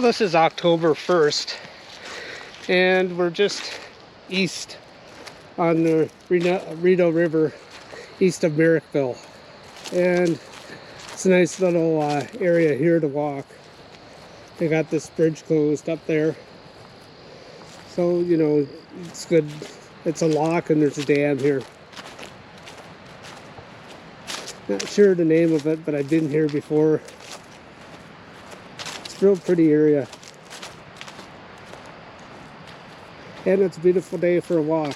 this is October 1st, and we're just east on the Rideau River, east of Merrickville. And it's a nice little area here to walk. They got this bridge closed up there. So, you know, it's good. It's a lock and there's a dam here. Not sure the name of it, but I've been here before. It's a real pretty area. And it's a beautiful day for a walk.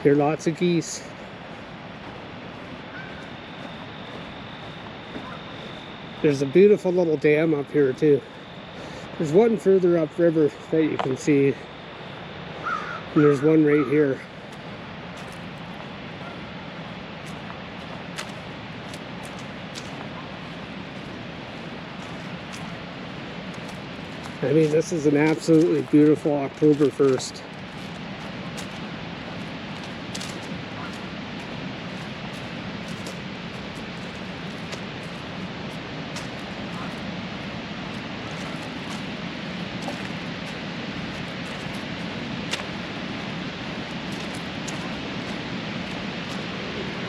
There are lots of geese. There's a beautiful little dam up here too. There's one further upriver that you can see. And there's one right here. I mean, this is an absolutely beautiful October 1st.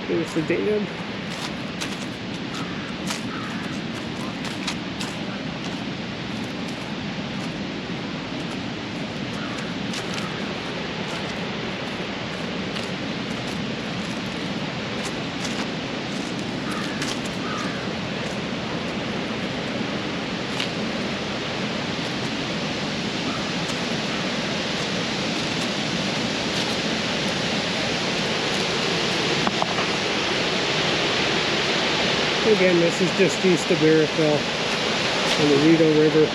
There's the dam. Again, this is just east of Merrickville on the Rideau River.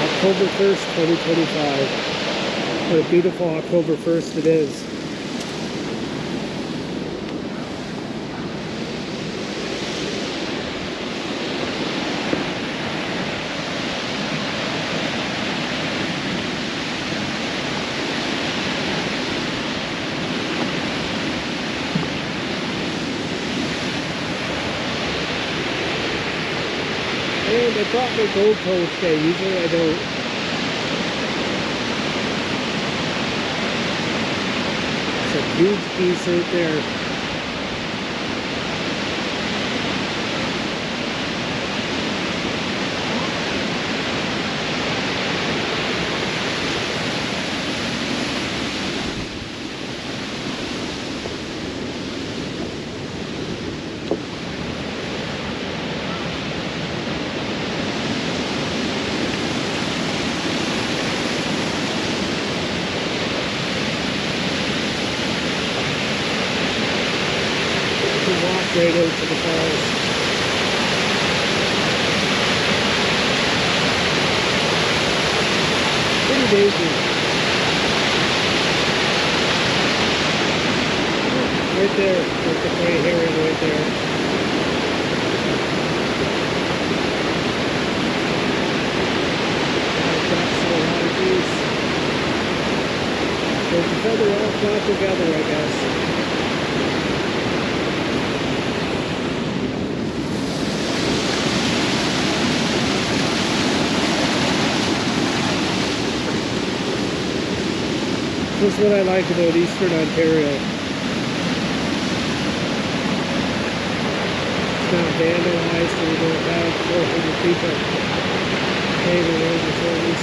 October 1st, 2025. What a beautiful October 1st it is. And I brought my GoPro today. Usually I don't. It's a huge piece right there. Walk right out to the falls. Pretty daisy. Right there, there's the gray herring right there. Ducks and a lot of geese. So the feather all flock together, I guess. This is what I like about Eastern Ontario. It's not vandalized and we don't have 400 people paving roads and shoulders.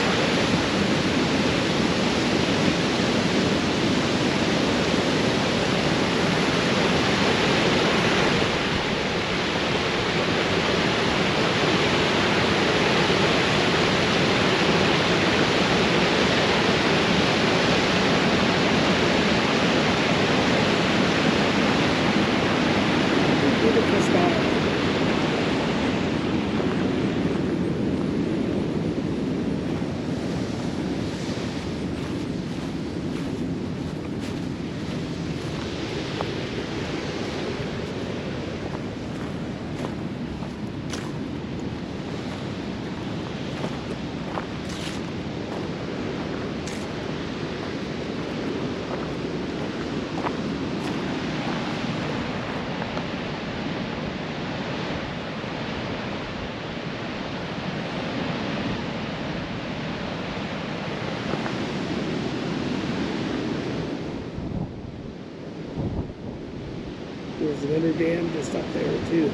There's another dam just up there too.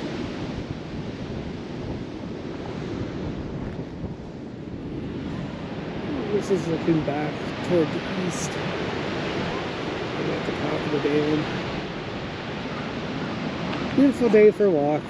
This is looking back toward the east. I'm at the top of the dam. Beautiful day for a walk.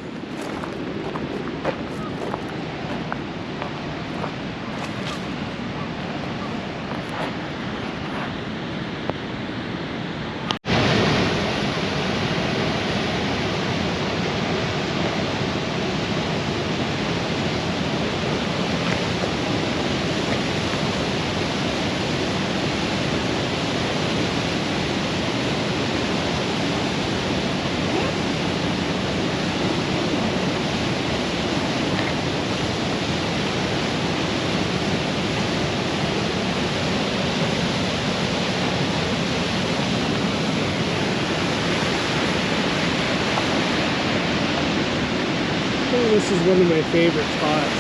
This is one of my favorite spots.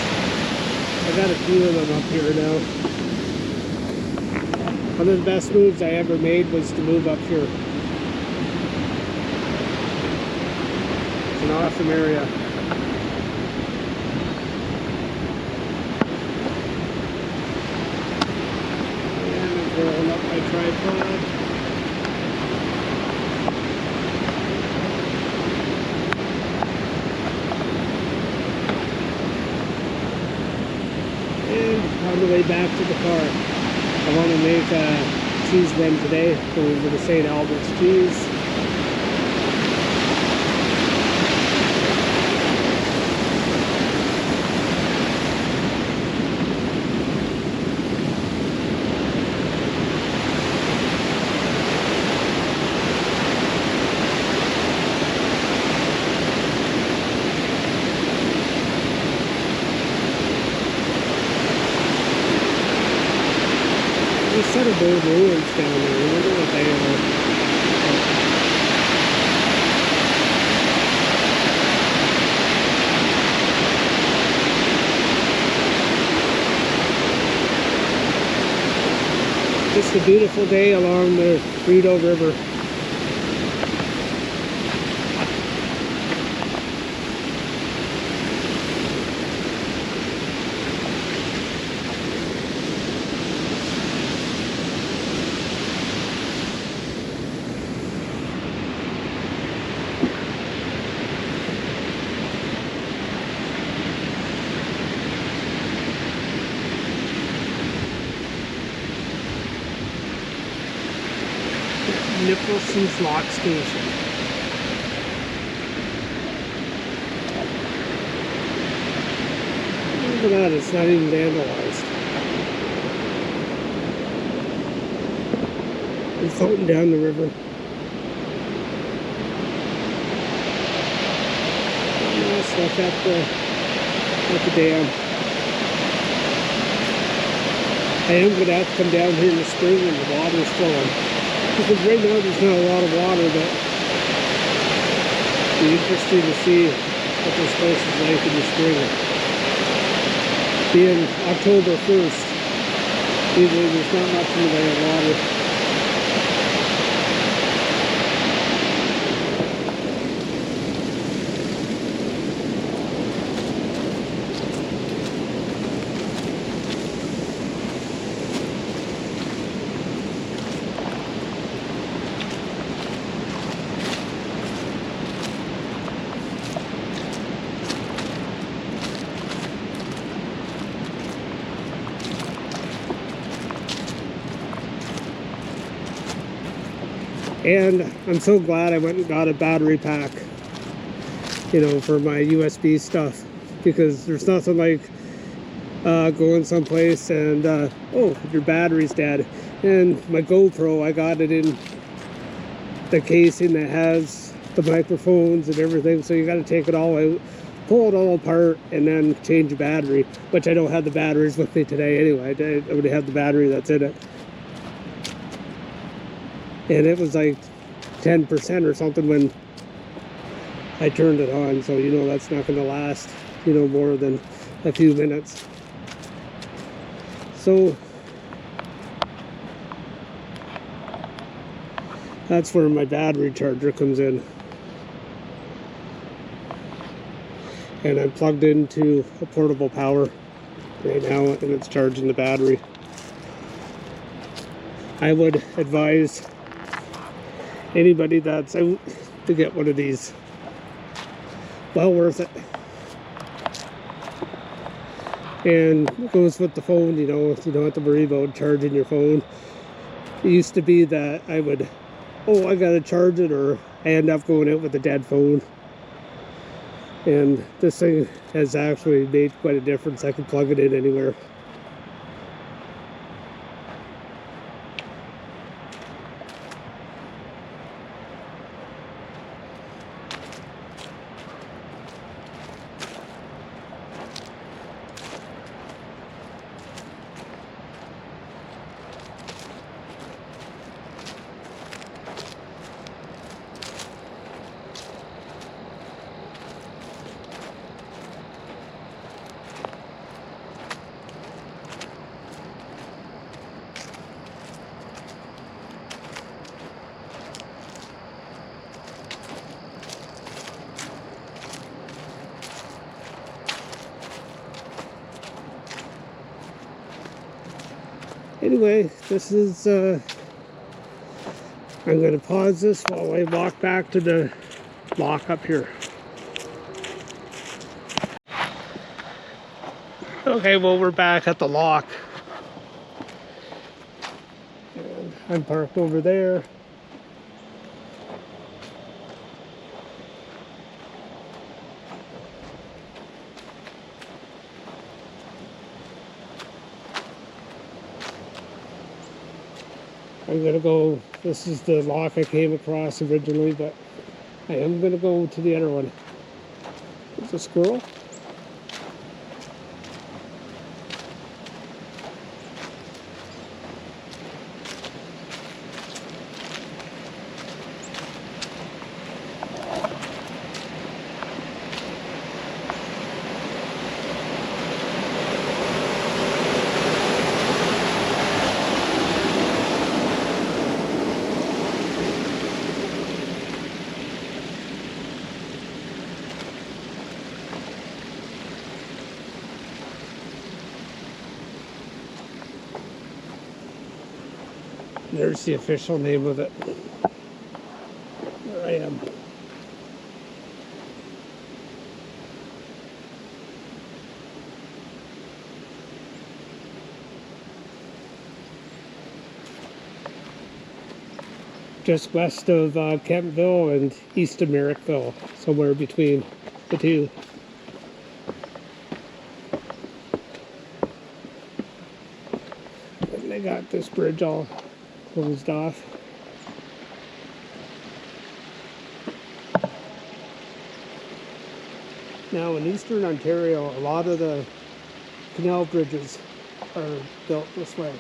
I got a few of them up here now. One of the best moves I ever made was to move up here. It's an awesome area. And I'm rolling up my tripod. On the way back to the car, I want to make a cheese run today. Go over to St. Albert's Cheese. There's a set of old ruins down there. I wonder what they are. Just a beautiful day along the Rideau River. Nicholsons lock station. Look at that, it's not even vandalized. It's floating down the river. Stuff at the dam. I am going to have to come down here in the spring when the water's flowing. Because right now there's not a lot of water, but it'll be interesting to see what this place is like in the spring. Being October 1st, usually there's not much in the way of water. And I'm so glad I went and got a battery pack, you know, for my USB stuff, because there's nothing like going someplace and oh, your battery's dead. And my GoPro, I got it in the casing that has the microphones and everything, so you got to take it all out, pull it all apart, and then change the battery, which I don't have the batteries with me today anyway. I already have the battery that's in it. And it was like 10% or something when I turned it on, so you know that's not going to last, you know, more than a few minutes. So that's where my battery charger comes in. and I'm plugged into a portable power right now, and it's charging the battery. I would advise anybody that's out to get one of these. Well worth it. And it goes with the phone, you know, you don't have to worry about charging your phone. It used to be that I would, oh, I gotta charge it, or I end up going out with a dead phone. And this thing has actually made quite a difference. I can plug it in anywhere. Anyway, this is, I'm going to pause this while I walk back to the lock up here. Okay, well, we're back at the lock. And I'm parked over there. I'm gonna go, this is the lock I came across originally, but I am gonna go to the other one. It's a squirrel. There's the official name of it. There I am. Just west of Kentville and east of Merrickville, somewhere between the two. And they got this bridge all closed off. Now in eastern Ontario, a lot of the canal bridges are built this way.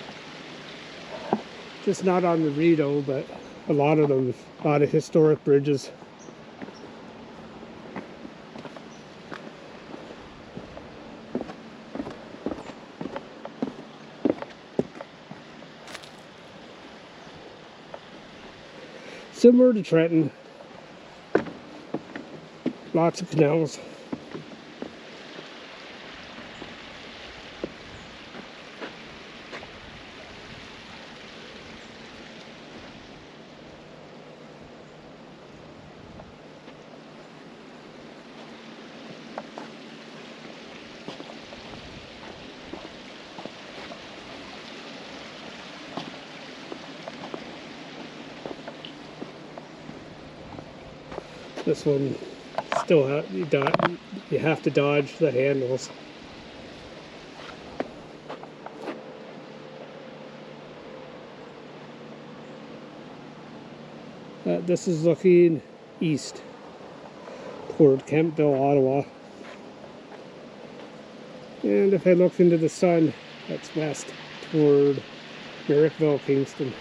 Just not on the Rideau, but a lot of them, a lot of historic bridges. Similar to Trenton, lots of canals. This one still you have to dodge the handles. This is looking east toward Kemptville, Ottawa. And if I look into the sun, that's west toward Merrickville, Kingston.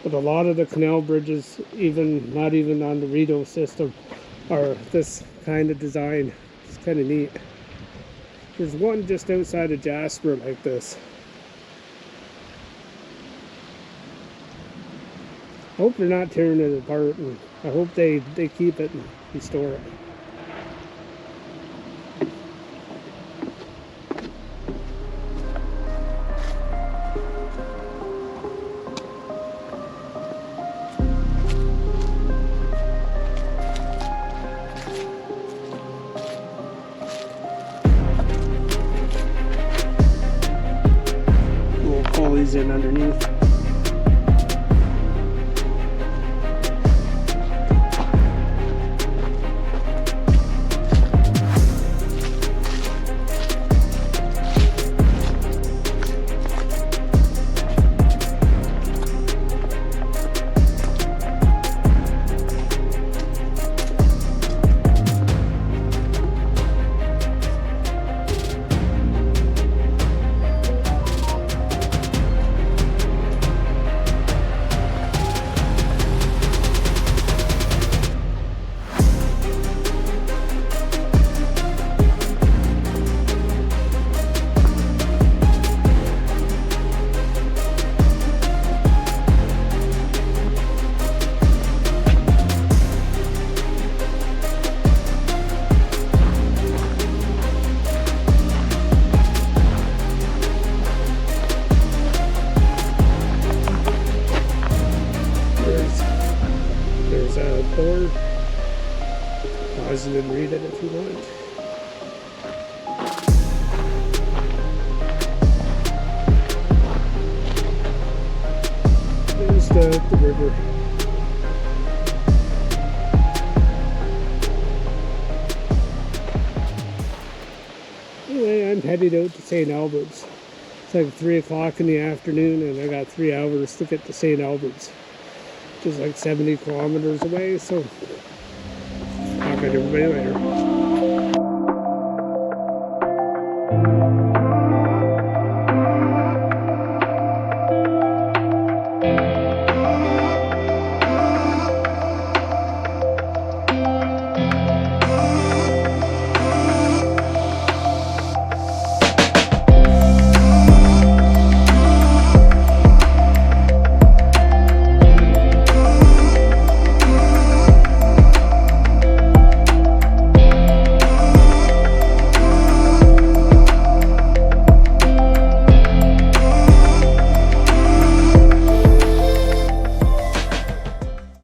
But a lot of the canal bridges, not even on the Rideau system, are this kind of design. It's kind of neat. There's one just outside of Jasper like this. I hope they're not tearing it apart and I hope they keep it and restore it. We'll pull these in underneath. There's a board. Pause it and read it if you want. There's the river. Anyway, I'm headed out to St. Albert's. It's like 3 o'clock in the afternoon, and I got 3 hours to get to St. Albert's, which is like 70 kilometers away. So, talk to everybody later.